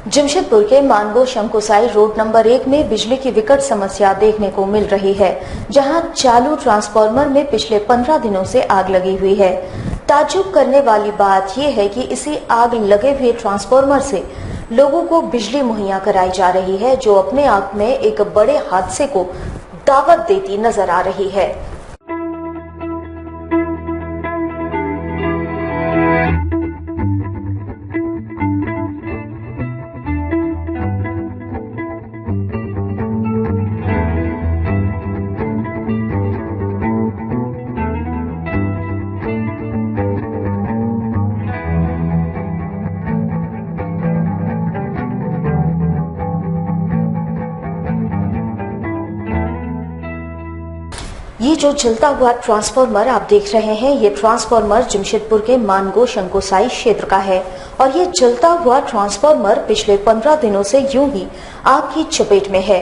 जमशेदपुर के Mango शंकुसाई road number 1 में बिजली की विकट समस्या देखने को मिल रही है, जहां चालू ट्रांसफार्मर में पिछले 15 दिनों से आग लगी हुई है। ताज्जुब करने वाली बात यह है कि इसी आग लगे हुए ट्रांसफार्मर से लोगों को बिजली मुहैया कराई जा रही है, जो अपने आप में एक बड़े हादसे को दावत देती नजर आ रही है। ये जो जलता हुआ ट्रांसफार्मर आप देख रहे हैं, ये ट्रांसफार्मर जमशेदपुर के मानगो शंकुसाई क्षेत्र का है और ये जलता हुआ ट्रांसफार्मर पिछले 15 दिनों से यूं ही आग की चपेट में है।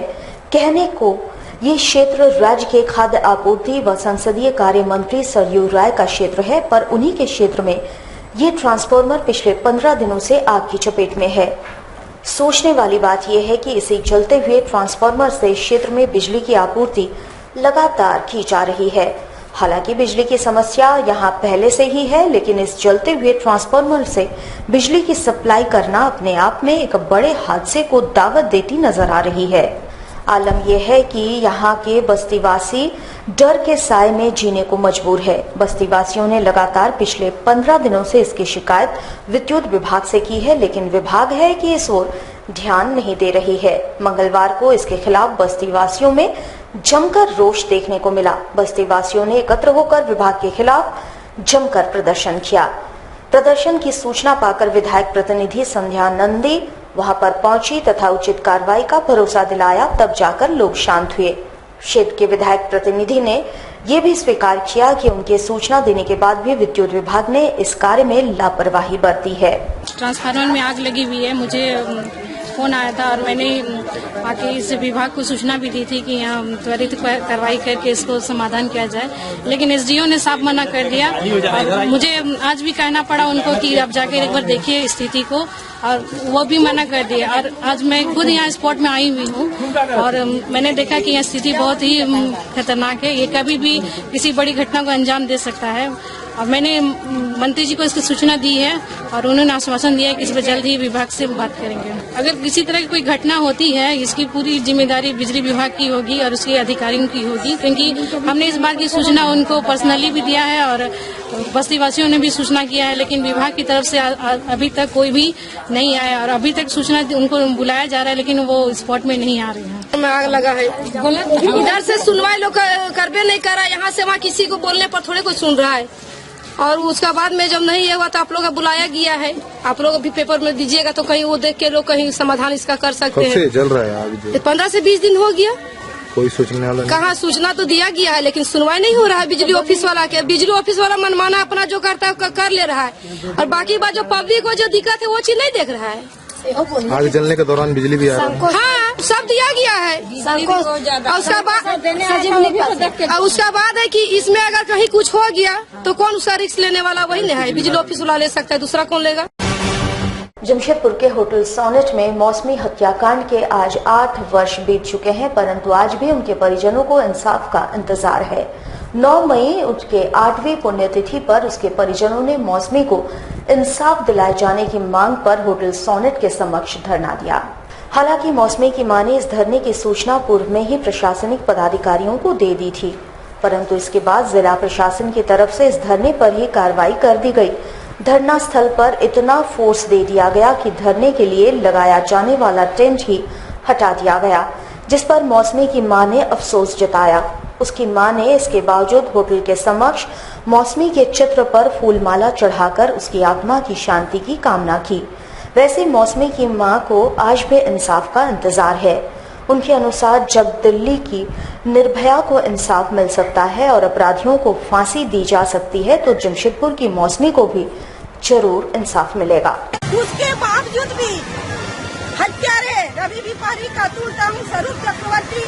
कहने को ये क्षेत्र राज्य के खाद्य आपूर्ति व संसदीय कार्य मंत्री सरयू राय का क्षेत्र है, पर उन्हीं के क्षेत्र में ये ट्रांसफार्मर पिछले 15 दिनों से आग की चपेट में है। सोचने वाली बात यह है कि इसी जलते हुए ट्रांसफार्मर से क्षेत्र में बिजली की आपूर्ति लगातार की जा रही है। हालांकि बिजली की समस्या यहां पहले से ही है, लेकिन इस जलते हुए ट्रांसफार्मर से बिजली की सप्लाई करना अपने आप में एक बड़े हादसे को दावत देती नजर आ रही है। आलम यह है कि यहां के बस्तीवासी डर के साए में जीने को मजबूर है। बस्तीवासियों ने लगातार पिछले 15 दिनों से इसकी शिकायत विद्युत विभाग से की है, लेकिन विभाग है कि इस ओर ध्यान नहीं दे रही है। मंगलवार को इसके खिलाफ बस्तीवासियों में जमकर रोष देखने को मिला। बस्तीवासियों ने एकत्र होकर विभाग के खिलाफ जमकर प्रदर्शन किया। प्रदर्शन की सूचना पाकर विधायक प्रतिनिधि संध्या नंदी वहां पर पहुंची तथा उचित कार्रवाई का भरोसा दिलाया, तब जाकर लोग शांत हुए। क्षेत्र के विधायक प्रतिनिधि ने ये भी स्वीकार किया कि उनके सूचना देने के बाद भी विद्युत विभाग ने इस कार्य में लापरवाही बरती है। ट्रांसफार्मर में आग लगी हुई है, मुझे फोन आया था और मैंने आके इस विभाग को सूचना भी दी थी कि यहाँ त्वरित कार्रवाई करके इसको समाधान किया जाए, लेकिन एसडीओ ने साफ मना कर दिया। और मुझे आज भी कहना पड़ा उनको कि आप जाकर एक बार देखिए स्थिति को, और वो भी मना कर दिया। और आज मैं खुद यहाँ स्पॉट में आई हुई हूँ और मैंने देखा कि यहाँ स्थिति बहुत ही खतरनाक है। ये कभी भी किसी बड़ी घटना को अंजाम दे सकता है। और मैंने मंत्री जी को इसकी सूचना दी है और उन्होंने आश्वासन दिया है कि इस पर जल्द ही विभाग से बात करेंगे। अगर किसी तरह की कोई घटना होती है, इसकी पूरी जिम्मेदारी बिजली विभाग की होगी और उसके अधिकारियों की होगी, क्योंकि हमने इस बात की सूचना उनको पर्सनली भी दिया है और बस्तीवासियों ने भी सूचना किया है, लेकिन विभाग की तरफ से अभी तक कोई भी नहीं आया और अभी तक सूचना उनको बुलाया जा रहा है, लेकिन वो स्पॉट में नहीं आ रहे हैं। आग लगा है, इधर से सुनवाई लोग करबे नहीं कर रहा है, यहाँ से वहाँ किसी को बोलने पर थोड़े कोई सुन रहा है। और उसका बाद में जब नहीं हुआ तो आप लोग बुलाया गया है, आप लोग भी पेपर में दीजिएगा तो कहीं वो देख के लोग कहीं समाधान इसका कर सकते हैं। कब से जल रहा है आग? 15 से 20 दिन हो गया। कोई सूचना वाला? कहाँ सूचना तो दिया गया है, लेकिन सुनवाई नहीं हो रहा है बिजली ऑफिस वाला के। बिजली ऑफिस वाला मनमाना अपना जो करता है कर ले रहा है, और बाकी बात जो पब्लिक को जो दिक्कत है वो चीज नहीं देख रहा है। आग जलने के दौरान बिजली भी आ रहा है? हाँ, सब दिया गया है। और उसका बाद है कि इसमें अगर कहीं कुछ हो गया तो कौन उसका रिस्क लेने वाला? वही नहीं है, बिजली ऑफिस वाला ले सकता है, दूसरा कौन लेगा? जमशेदपुर के होटल सोनेट में मौसमी हत्याकांड के आज 8 वर्ष बीत चुके हैं, परंतु आज भी उनके परिजनों को इंसाफ का इंतजार है। 9 मई उसके 8वीं पुण्यतिथि पर उसके परिजनों ने मौसमी को इंसाफ दिलाए जाने की मांग पर होटल सोनेट के समक्ष धरना दिया। हालांकि मौसमी की मां ने इस धरने की सूचना पूर्व में ही प्रशासनिक पदाधिकारियों को दे दी थी, परंतु इसके बाद जिला प्रशासन की तरफ से इस धरने पर ही कार्रवाई कर दी गई। धरना स्थल पर इतना फोर्स दे दिया गया कि धरने के लिए लगाया जाने वाला टेंट ही हटा दिया गया, जिस पर मौसमी की मां ने अफसोस जताया। उसकी मां ने इसके बावजूद होटल के समक्ष मौसमी के चित्र पर फूलमाला चढ़ाकर उसकी आत्मा की शांति की कामना की। वैसे मौसमी की मां को आज भी इंसाफ का इंतजार है। उनके अनुसार जब दिल्ली की निर्भया को इंसाफ मिल सकता है और अपराधियों को फांसी दी जा सकती है, तो जमशेदपुर की मौसमी को भी जरूर इंसाफ मिलेगा। उसके बावजूद भी हत्यारे रवि विपारी, कातुल तंग, स्वरूप चक्रवर्ती,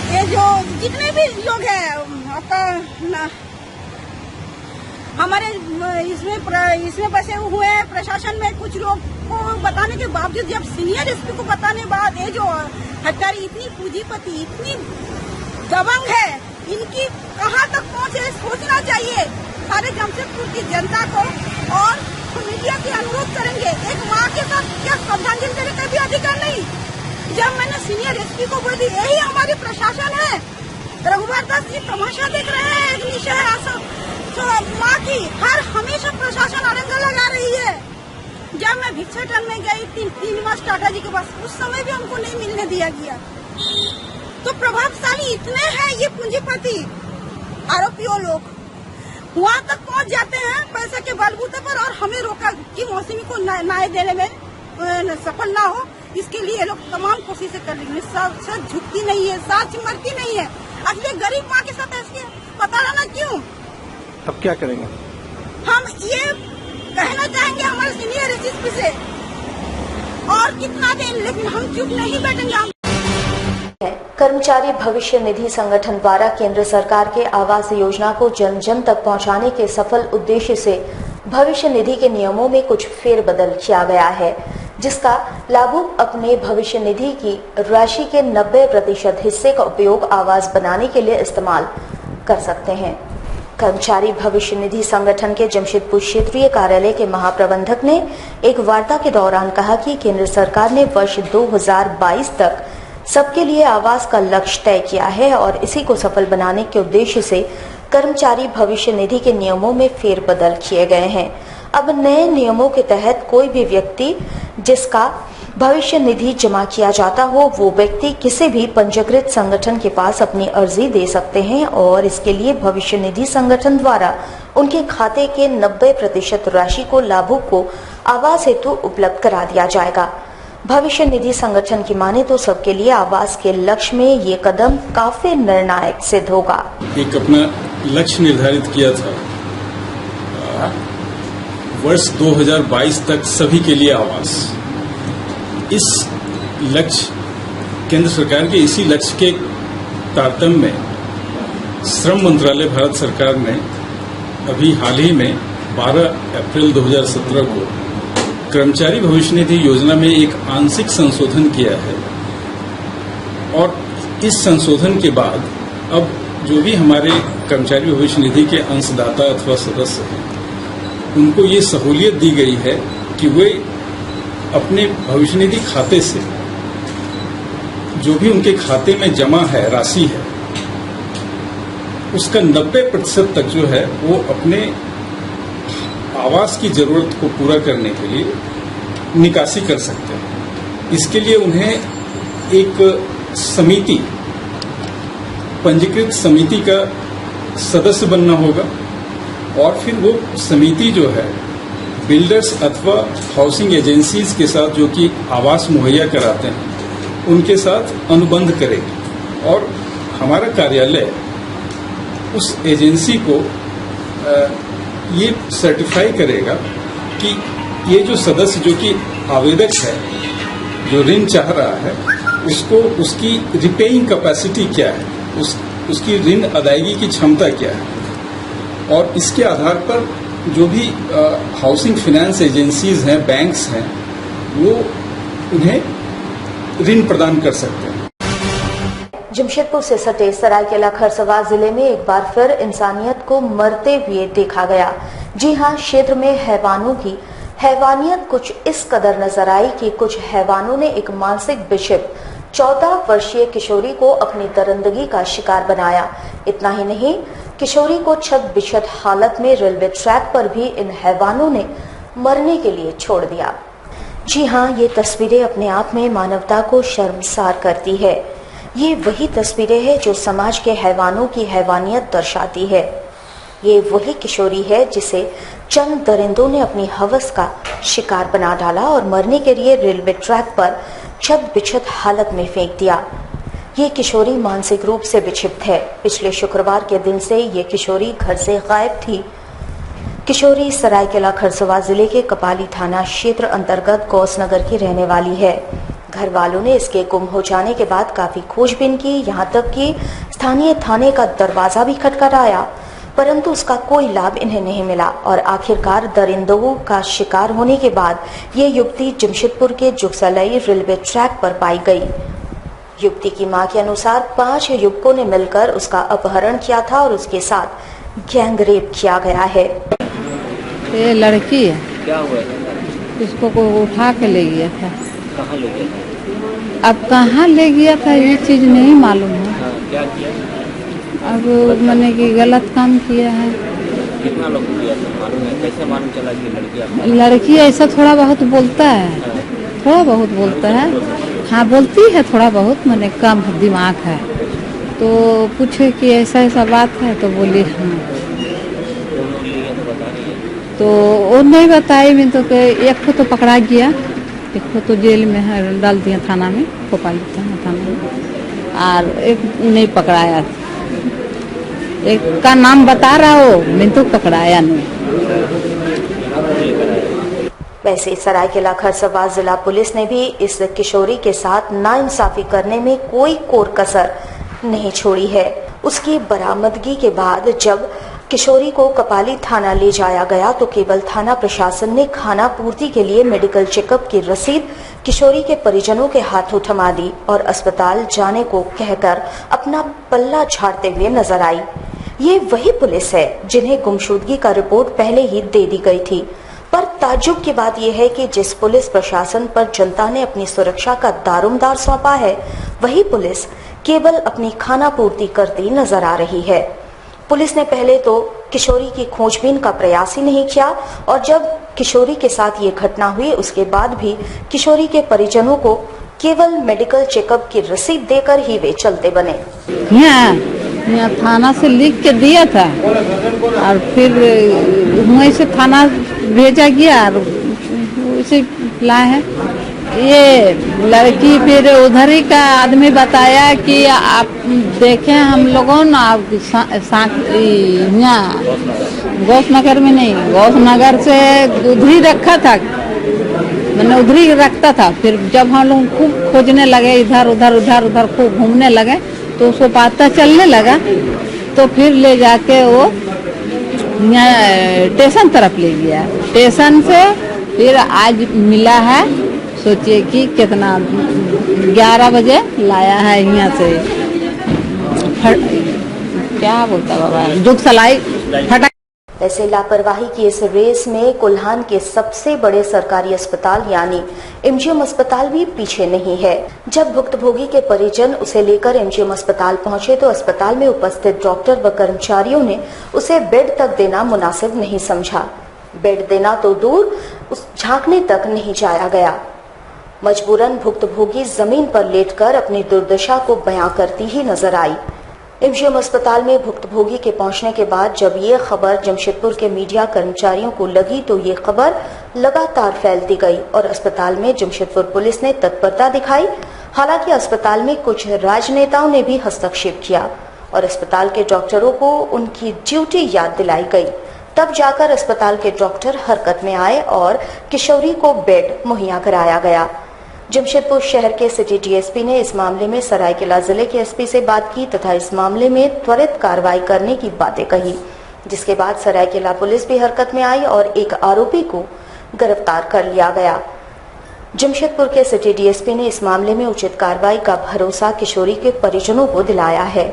ये जो जितने भी लोग हैं आपका हमारे इसमें फंसे हुए हैं। प्रशासन में कुछ लोग को बताने के बावजूद, जब सीनियर एसपी को बताने बाद ये जो हत्यारी इतनी पूंजीपति, इतनी दबंग है, इनकी कहाँ तक पहुँचे सोचना चाहिए सारे जमशेदपुर की जनता को। और मीडिया से अनुरोध करेंगे, एक माँ के साथ क्या श्रद्धांजलि देने का भी अधिकार नहीं। जब मैंने सीनियर एसपी को बोली यही हमारी प्रशासन है, रघुवर दास जी तमाशा देख रहे हैं एक निशा माँ की, हर हमेशा प्रशासन अड़ंगा लगा रही है। जब मैं भिक्षाटन में गई तीन मास टाटा जी के पास, उस समय भी हमको नहीं मिलने दिया गया। तो प्रभावशाली इतने हैं ये पूंजीपति आरोपियों लोग, वहाँ तक पहुँच जाते हैं पैसे के बलबूते पर, और हमें रोका कि मौसमी को न्याय देने में सफल ना हो। इसके लिए लोग तमाम कोशिशें कर रही है। सच झुकती नहीं है, सच मरती नहीं है। अगले गरीब माँ के साथ ऐसे पता ना क्यों। अब क्या करेंगे? हम ये कहना चाहेंगे हमारे सीनियर एसपी से, और कितना दिन, लेकिन हम चुप नहीं बैठेंगे। कर्मचारी भविष्य निधि संगठन द्वारा केंद्र सरकार के आवास योजना को जन जन तक पहुंचाने के सफल उद्देश्य से भविष्य निधि के नियमों में कुछ फेरबदल किया गया है, जिसका लाभुक अपने भविष्य निधि की राशि के 90% हिस्से का उपयोग आवास बनाने के लिए इस्तेमाल कर सकते हैं। कर्मचारी भविष्य निधि संगठन के जमशेदपुर क्षेत्रीय कार्यालय के महाप्रबंधक ने एक वार्ता के दौरान कहा कि केंद्र सरकार ने वर्ष 2022 तक सबके लिए आवास का लक्ष्य तय किया है और इसी को सफल बनाने के उद्देश्य से कर्मचारी भविष्य निधि के नियमों में फेरबदल किए गए हैं। अब नए नियमों के तहत कोई भी व्यक्ति जिसका भविष्य निधि जमा किया जाता हो, वो व्यक्ति किसी भी पंजीकृत संगठन के पास अपनी अर्जी दे सकते हैं और इसके लिए भविष्य निधि संगठन द्वारा उनके खाते के 90% राशि को लाभुक को आवास हेतु उपलब्ध करा दिया जाएगा। भविष्य निधि संगठन की माने तो सबके लिए आवास के लक्ष्य में ये कदम काफी निर्णायक सिद्ध होगा। एक अपना लक्ष्य निर्धारित किया था, वर्ष 2022 तक सभी के लिए आवास। इस लक्ष्य, केंद्र सरकार के इसी लक्ष्य के तारतम्य में श्रम मंत्रालय भारत सरकार ने अभी हाल ही में 12 अप्रैल 2017 को कर्मचारी भविष्य निधि योजना में एक आंशिक संशोधन किया है। और इस संशोधन के बाद अब जो भी हमारे कर्मचारी भविष्य निधि के अंशदाता अथवा सदस्य हैं, उनको ये सहूलियत दी गई है कि वे अपने भविष्य निधि खाते से जो भी उनके खाते में जमा है राशि है, उसका 90% तक जो है वो अपने आवास की जरूरत को पूरा करने के लिए निकासी कर सकते हैं। इसके लिए उन्हें एक समिति, पंजीकृत समिति का सदस्य बनना होगा और फिर वो समिति जो है बिल्डर्स अथवा हाउसिंग एजेंसीज के साथ जो कि आवास मुहैया कराते हैं उनके साथ अनुबंध करेगी और हमारा कार्यालय उस एजेंसी को ये सर्टिफाई करेगा कि ये जो सदस्य जो कि आवेदक है, जो ऋण चाह रहा है, उसको उसकी रिपेइंग कैपेसिटी क्या है, उसकी ऋण अदायगी की क्षमता क्या है, और इसके आधार पर जो भी हाउसिंग फाइनेंस एजेंसीज हैं, बैंक्स हैं, वो उन्हें ऋण प्रदान कर सकते हैं। जमशेदपुर से सटे सरायकेला खरसवां जिले में एक बार फिर इंसानियत को मरते हुए देखा गया। जी हां, क्षेत्र में हैवानों की हैवानियत कुछ इस कदर नजर आई कि कुछ हैवानों ने एक मानसिक विक्षिप्त 14 वर्षीय किशोरी को अपनी दरिंदगी का शिकार बनाया। इतना ही नहीं, किशोरी को छत बिछत हालत में रेलवे ट्रैक पर भी इन हैवानों ने मरने के लिए छोड़ दिया। जी हां, ये तस्वीरें अपने आप में मानवता को शर्मसार करती है। ये वही तस्वीरें हैं जो समाज के हैवानों की हैवानियत दर्शाती है। ये वही किशोरी है जिसे चंद दरिंदों ने अपनी हवस का शिकार बना डाला और मरने के लिए रेलवे ट्रैक पर छत बिछत हालत में फेंक दिया। ये किशोरी मानसिक रूप से विक्षिप्त है। पिछले शुक्रवार के दिन से ये किशोरी घर से गायब थी। किशोरी सरायकेला खरसवां जिले के कपाली थाना क्षेत्र अंतर्गत गौसनगर की रहने वाली है। घर वालों ने इसके गुम हो जाने के बाद काफी खोजबीन की, यहाँ तक कि स्थानीय थाने का दरवाजा भी खटखटाया, परंतु उसका कोई लाभ इन्हें नहीं मिला और आखिरकार दरिंदों का शिकार होने के बाद ये युवती जमशेदपुर के जुगसलाई रेलवे ट्रैक पर पाई गई। युवती की मां के अनुसार 5 युवकों ने मिलकर उसका अपहरण किया था और उसके साथ गैंग रेप किया गया है। ये लड़की है, क्या हुआ था? इसको कोई उठा के ले गया था। कहाँ ले गया था? अब कहाँ ले गया था ये चीज नहीं मालूम है। हाँ, क्या किया? अब मैंने कि गलत काम किया है। कितना लोग किया था मालूम है? कैसे मालूम चला कि लड़की आपको? लड़की ऐसा थोड़ा बहुत बोलता है, थोड़ा बहुत बोलता है। हाँ बोलती है थोड़ा बहुत, मैंने कम दिमाग है। तो पूछे कि ऐसा ऐसा बात है तो बोली हाँ। दोनों लिए तो बता रही है। तो वो नहीं बताई। मैं तो एक को तो पकड़ा गया, एक को तो जेल में है, डाल दिया थाना में, भोपाल थाना में, और एक नहीं पकड़ाया। एक का नाम बता रहा हो, मैं तो पकड़ाया नहीं। वैसे सरायकेला खरसवां जिला पुलिस ने भी इस किशोरी के साथ नाइंसाफी करने में कोई कोर कसर नहीं छोड़ी है। उसकी बरामदगी के बाद जब किशोरी को कपाली थाना ले जाया गया तो केवल थाना प्रशासन ने खाना पूर्ति के लिए मेडिकल चेकअप की रसीद किशोरी के परिजनों के हाथों थमा दी और अस्पताल जाने को कहकर अपना पल्ला झाड़ते हुए नजर आई। ये वही पुलिस है जिन्हें गुमशुदगी का रिपोर्ट पहले ही दे दी गई थी। पर ताज्जुब की बात यह है कि जिस पुलिस प्रशासन पर जनता ने अपनी सुरक्षा का दारोमदार सौंपा है, वही पुलिस केवल अपनी खाना पूर्ति करती नजर आ रही है। पुलिस ने पहले तो किशोरी की खोजबीन का प्रयास ही नहीं किया और जब किशोरी के साथ ये घटना हुई उसके बाद भी किशोरी के परिजनों को केवल मेडिकल चेकअप की रसीद देकर ही वे चलते बने। यहाँ थाना से लिख के दिया था और फिर वहीं से थाना भेजा गया और उसे लाए हैं। ये लड़की फिर उधर ही का आदमी बताया कि आप देखें हम लोगों ना आप यहाँ गौसनगर में नहीं, गौसनगर से उधर ही रखा था, मैंने उधर ही रखता था। फिर जब हम लोग खूब खोजने लगे, इधर उधर खूब घूमने लगे तो उसको पता चलने लगा तो फिर ले जाके वो स्टेशन तरफ ले गया। स्टेशन से फिर आज मिला है, सोचिए कि कितना 11 बजे लाया है यहाँ से, क्या बोलता बाबा, जुगसलाई फटा। वैसे लापरवाही की इस रेस में कोल्हान के सबसे बड़े सरकारी अस्पताल यानी एमजीएम अस्पताल भी पीछे नहीं है। जब भुक्तभोगी के परिजन उसे लेकर एमजीएम अस्पताल पहुंचे तो अस्पताल में उपस्थित डॉक्टर व कर्मचारियों ने उसे बेड तक देना मुनासिब नहीं समझा। बेड देना तो दूर, उस झांकने तक नहीं जाया गया। मजबूरन भुक्तभोगी जमीन पर लेटकर अपनी दुर्दशा को बयां करती ही नजर आई। एमजीएम अस्पताल में भुक्तभोगी के पहुंचने के बाद जब ये खबर जमशेदपुर के मीडिया कर्मचारियों को लगी तो ये खबर लगातार फैलती गई और अस्पताल में जमशेदपुर पुलिस ने तत्परता दिखाई। हालांकि अस्पताल में कुछ राजनेताओं ने भी हस्तक्षेप किया और अस्पताल के डॉक्टरों को उनकी ड्यूटी याद दिलाई गई। तब जाकर अस्पताल के डॉक्टर हरकत में आए और किशोरी को बेड मुहैया कराया गया। जमशेदपुर शहर के सिटी डीएसपी ने इस मामले में सरायकेला जिले के एसपी से बात की तथा इस मामले में त्वरित कार्रवाई करने की बातें कही, जिसके बाद सरायकेला पुलिस भी हरकत में आई और एक आरोपी को गिरफ्तार कर लिया गया। जमशेदपुर के सिटी डीएसपी ने इस मामले में उचित कार्रवाई का भरोसा किशोरी के परिजनों को दिलाया है।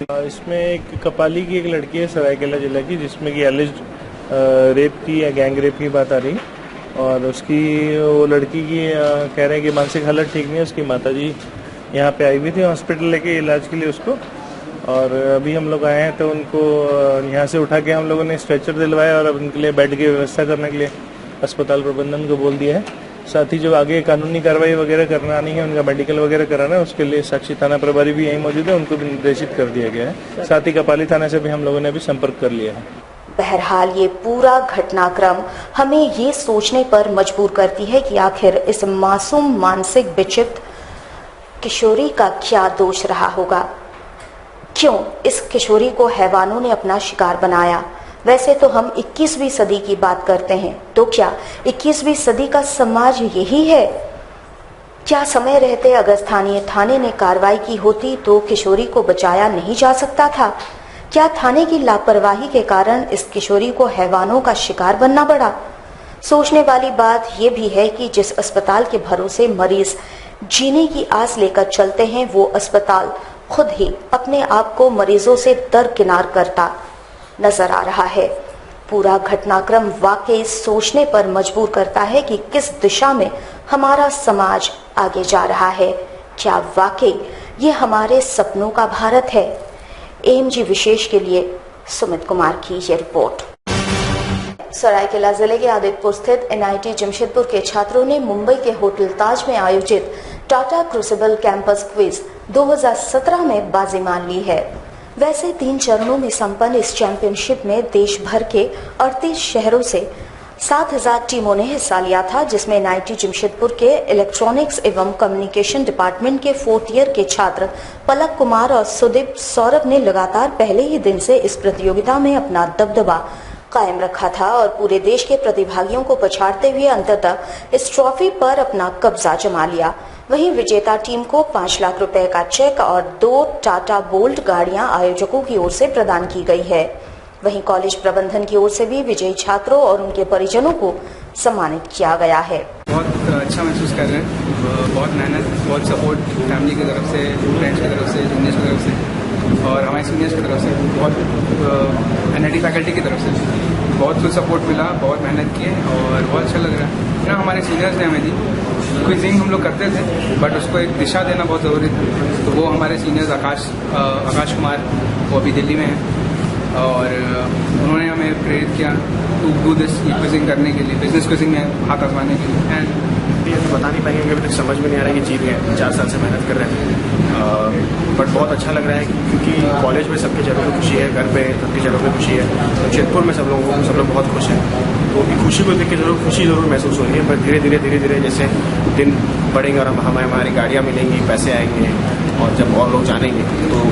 इसमें एक कपाली की एक लड़की है सरायकेला जिला की, जिसमें कि एलिज्ड रेप की या गैंग रेप की बात आ रही है और उसकी वो लड़की की कह रहे हैं कि मानसिक हालत ठीक नहीं है। उसकी माताजी यहाँ पे आई हुई थी हॉस्पिटल लेके इलाज के लिए उसको, और अभी हम लोग आए हैं तो उनको यहाँ से उठा के हम लोगों ने स्ट्रेचर दिलवाया और अब उनके लिए बेड की व्यवस्था करने के लिए अस्पताल प्रबंधन को बोल दिया है। साथ ही जो आगे कानूनी कार्रवाई वगैरह करना नहीं है, उनका मेडिकल वगैरह कराना है, उसके लिए साक्षी थाना प्रभारी भी यहीं मौजूद है, उनको भी निर्देशित कर दिया गया है। साथ ही कपाली थाना से भी हम लोगों ने अभी संपर्क कर लिया है। बहरहाल ये पूरा घटनाक्रम हमें ये सोचने पर मजबूर करती है कि आखिर इस मासूम मानसिक विक्षिप्त किशोरी का क्या दोष रहा होगा। क्यों इस किशोरी को हैवानों ने अपना शिकार बनाया। वैसे तो हम 21वीं सदी की बात करते हैं, तो क्या 21वीं सदी का समाज यही है। क्या समय रहते अगर स्थानीय थाने ने कार्रवाई की होती तो किशोरी को बचाया नहीं जा सकता था। क्या थाने की लापरवाही के कारण इस किशोरी को हैवानों का शिकार बनना पड़ा? सोचने वाली बात यह भी है कि जिस अस्पताल के भरोसे मरीज जीने की आस लेकर चलते हैं, वो अस्पताल खुद ही अपने आप को मरीजों से दरकिनार करता नजर आ रहा है। पूरा घटनाक्रम वाकई सोचने पर मजबूर करता है कि किस दिशा में हमारा समाज आगे जा रहा है। क्या वाकई ये हमारे सपनों का भारत है? एएमजी विशेष के लिए सुमित कुमार की ये रिपोर्ट। सरायकेला जिले के आदितपुर स्थित एनआईटी जमशेदपुर के छात्रों ने मुंबई के होटल ताज में आयोजित टाटा क्रूसिबल कैंपस क्विज 2017 में बाजी मान ली है। वैसे 3 चरणों में संपन्न इस चैंपियनशिप में देश भर के 38 शहरों से 7000 टीमों ने हिस्सा लिया था, जिसमें एनआईटी जमशेदपुर के इलेक्ट्रॉनिक्स एवं कम्युनिकेशन डिपार्टमेंट के 4th ईयर के छात्र पलक कुमार और सुदीप सौरभ ने लगातार पहले ही दिन से इस प्रतियोगिता में अपना दबदबा कायम रखा था और पूरे देश के प्रतिभागियों को पछाड़ते हुए अंततः इस ट्रॉफी पर अपना कब्जा जमा लिया। वहीं विजेता टीम को 5 लाख रुपए का चेक और 2 टाटा बोल्ट गाड़ियां आयोजकों की ओर से प्रदान की गई है। वहीं कॉलेज प्रबंधन की ओर से भी विजयी छात्रों और उनके परिजनों को सम्मानित किया गया है। बहुत अच्छा महसूस कर रहे हैं, बहुत मेहनत, बहुत सपोर्ट फैमिली की तरफ से, फ्रेंड्स की तरफ से, जूनियर्स की तरफ से और हमारे सीनियर्स की तरफ से, बहुत एनआईटी फैकल्टी की तरफ से बहुत कुछ सपोर्ट मिला। बहुत मेहनत किए और बहुत अच्छा लग रहा है ना। हमारे सीनियर्स ने हमें दी क्विजिंग हम लोग करते थे, बट उसको एक दिशा देना बहुत ज़रूरी था, तो वो हमारे सीनियर्स आकाश कुमार, वो अभी दिल्ली में हैं और उन्होंने हमें प्रेरित किया टू डू दिस क्विजिंग करने के लिए, बिजनेस क्विजिंग में हाथ आजमाने के लिए। एंड ये तो बता नहीं पाएंगे, अभी तक समझ में नहीं आ रहा है कि जीत गए। 4 साल से मेहनत कर रहे हैं, बट बहुत अच्छा लग रहा है क्योंकि कॉलेज में सबके चेहरों में खुशी है, घर पे सबके चेहरों में खुशी है, जमशेदपुर में सब लोग बहुत खुश हैं। तो भी खुशी को देख के खुशी जरूर महसूस हो रही है, पर धीरे धीरे जैसे दिन बढ़ेंगे और हमारी गाड़ियाँ मिलेंगी, पैसे आएंगे और जब और लोग जानेंगे तो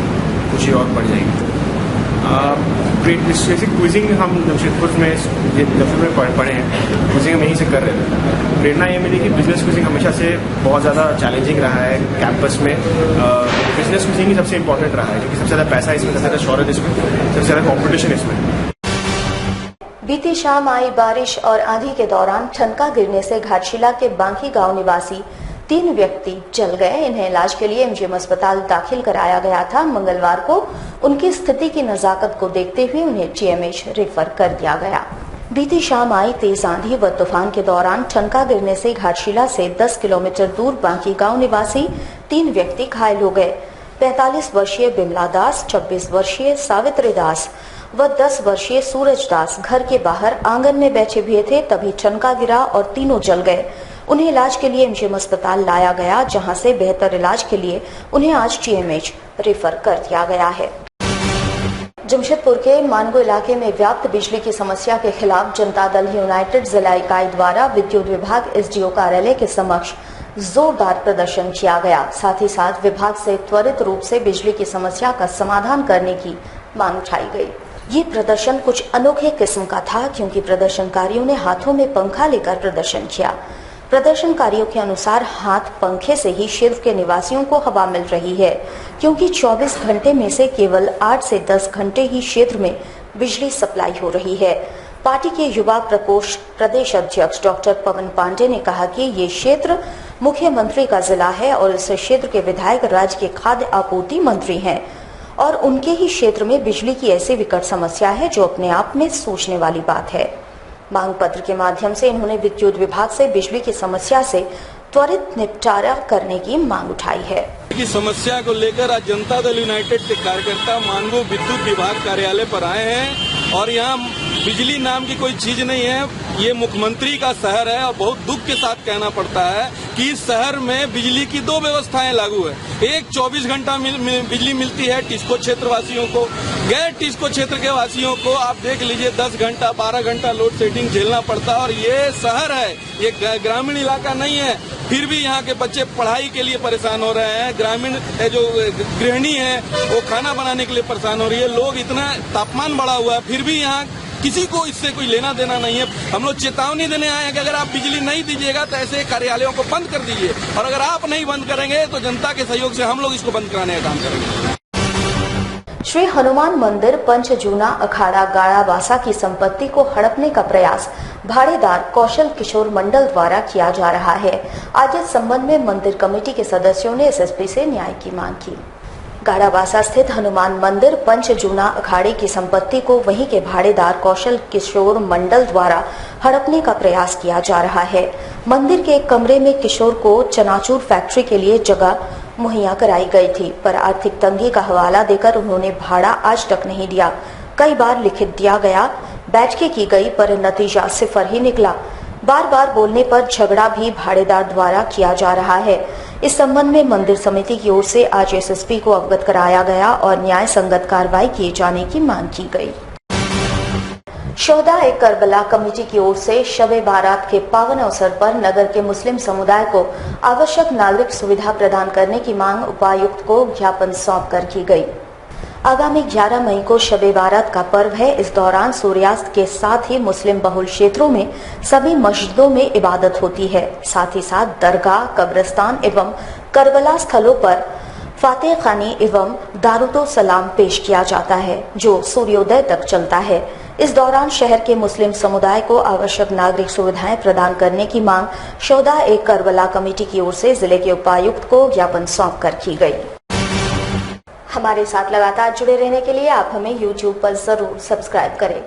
खुशी और बढ़ जाएगी। क्विजिंग हम जमशेदपुर में पढ़े हैं, क्विजिंग हम यहीं से कर रहे थे। प्रेरणा ये मिली कि बिजनेस क्विजिंग हमेशा से बहुत ज़्यादा चैलेंजिंग रहा है कैंपस में। बिजनेस क्विजिंग ही सबसे इम्पोर्टेंट रहा है क्योंकि सबसे ज़्यादा पैसा इसमें, सबसे ज़्यादा शौहरत इसमें, सबसे ज़्यादा कॉम्पिटिशन इसमें। बीती शाम आई बारिश और आंधी के दौरान ठनका गिरने से घाटशिला के बांकी गांव निवासी 3 व्यक्ति जल गए। इन्हें इलाज के लिए एमजीएम अस्पताल दाखिल कराया गया था। मंगलवार को उनकी स्थिति की नजाकत को देखते हुए उन्हें टीएमएच रेफर कर दिया गया। बीती शाम आई तेज आंधी व तूफान के दौरान ठनका गिरने से घाटशिला से 10 किलोमीटर दूर बांकी गांव निवासी 3 व्यक्ति घायल हो गए। 45 वर्षीय बिमला दास, 26 वर्षीय सावित्री दास व 10 वर्षीय सूरज दास घर के बाहर आंगन में बैठे हुए थे, तभी ठनका गिरा और तीनों जल गए। उन्हें इलाज के लिए एमजीएम अस्पताल लाया गया, जहां से बेहतर इलाज के लिए उन्हें आज टीएमएच रेफर कर दिया गया है। जमशेदपुर के मानगो इलाके में व्याप्त बिजली की समस्या के खिलाफ जनता दल यूनाइटेड जिला इकाई द्वारा विद्युत विभाग एसडीओ कार्यालय के समक्ष जोरदार प्रदर्शन किया गया। साथ ही साथ विभाग से त्वरित रूप से बिजली की समस्या का समाधान करने की मांग उठाई गई। ये प्रदर्शन कुछ अनोखे किस्म का था क्योंकि प्रदर्शनकारियों ने हाथों में पंखा लेकर प्रदर्शन किया। प्रदर्शनकारियों के अनुसार हाथ पंखे से ही क्षेत्र के निवासियों को हवा मिल रही है क्योंकि 24 घंटे में से केवल 8 से 10 घंटे ही क्षेत्र में बिजली सप्लाई हो रही है। पार्टी के युवा प्रकोष्ठ प्रदेश अध्यक्ष डॉक्टर पवन पांडे ने कहा कि ये क्षेत्र मुख्यमंत्री का जिला है और इस क्षेत्र के विधायक राज्य के खाद्य आपूर्ति मंत्री हैं और उनके ही क्षेत्र में बिजली की ऐसी विकट समस्या है जो अपने आप में सोचने वाली बात है। मांग पत्र के माध्यम से इन्होंने विद्युत विभाग से बिजली की समस्या से त्वरित निपटारा करने की मांग उठाई है। की समस्या को लेकर आज जनता दल यूनाइटेड के कार्यकर्ता मानगो विद्युत विभाग कार्यालय पर आए हैं और यहाँ बिजली नाम की कोई चीज नहीं है। ये मुख्यमंत्री का शहर है और बहुत दुख के साथ कहना पड़ता है कि इस शहर में बिजली की 2 व्यवस्थाएं लागू है। एक 24 घंटा बिजली मिलती है टिस्को क्षेत्र वासियों को, गैर टिस्को क्षेत्र के वासियों को आप देख लीजिए 10 घंटा 12 घंटा लोड शेडिंग झेलना पड़ता है। और ये शहर है, ये ग्रामीण इलाका नहीं है, फिर भी यहाँ के बच्चे पढ़ाई के लिए परेशान हो रहे हैं। ग्रामीण जो गृहिणी है वो खाना बनाने के लिए परेशान हो रही है। लोग इतना तापमान बढ़ा हुआ है फिर भी यहाँ किसी को इससे कोई लेना देना नहीं है। हम लोग चेतावनी देने आए हैं कि अगर आप बिजली नहीं दीजिएगा तो ऐसे कार्यालयों को बंद कर दीजिए और अगर आप नहीं बंद करेंगे तो जनता के सहयोग से हम लोग इसको बंद कराने का काम करेंगे। श्री हनुमान मंदिर पंचजूना अखाड़ा गाड़ाबासा की संपत्ति को हड़पने का प्रयास भाड़ेदार कौशल किशोर मंडल द्वारा किया जा रहा है। आज इस संबंध में मंदिर कमेटी के सदस्यों ने एसएसपी से न्याय की मांग की। गाड़ाबासा स्थित हनुमान मंदिर पंचजूना अखाड़े की संपत्ति को वहीं के भाड़ेदार कौशल किशोर मंडल द्वारा हड़पने का प्रयास किया जा रहा है। मंदिर के एक कमरे में किशोर को चनाचूर फैक्ट्री के लिए जगह मुहैया कराई गई थी, पर आर्थिक तंगी का हवाला देकर उन्होंने भाड़ा आज तक नहीं दिया। कई बार लिखित दिया गया, बैठकें की गई, पर नतीजा सिफर ही निकला। बार बार बोलने पर झगड़ा भी भाड़ेदार द्वारा किया जा रहा है। इस संबंध में मंदिर समिति की ओर से आज एसएसपी को अवगत कराया गया और न्याय संगत कार्रवाई किए जाने की मांग की गई। शोहदा करबला कमेटी की ओर से शबे बारात के पावन अवसर पर नगर के मुस्लिम समुदाय को आवश्यक नागरिक सुविधा प्रदान करने की मांग उपायुक्त को ज्ञापन सौंपकर की गई। आगामी 11 मई को शबे बारात का पर्व है। इस दौरान सूर्यास्त के साथ ही मुस्लिम बहुल क्षेत्रों में सभी मस्जिदों में इबादत होती है। साथ ही साथ दरगाह, कब्रिस्तान एवं करबला स्थलों पर फातेह खानी एवं दारुतो सलाम पेश किया जाता है, जो सूर्योदय तक चलता है। इस दौरान शहर के मुस्लिम समुदाय को आवश्यक नागरिक सुविधाएं प्रदान करने की मांग शोहदा करबला कमेटी की ओर से जिले के उपायुक्त को ज्ञापन सौंपकर की गई। हमारे साथ लगातार जुड़े रहने के लिए आप हमें YouTube पर जरूर सब्सक्राइब करें।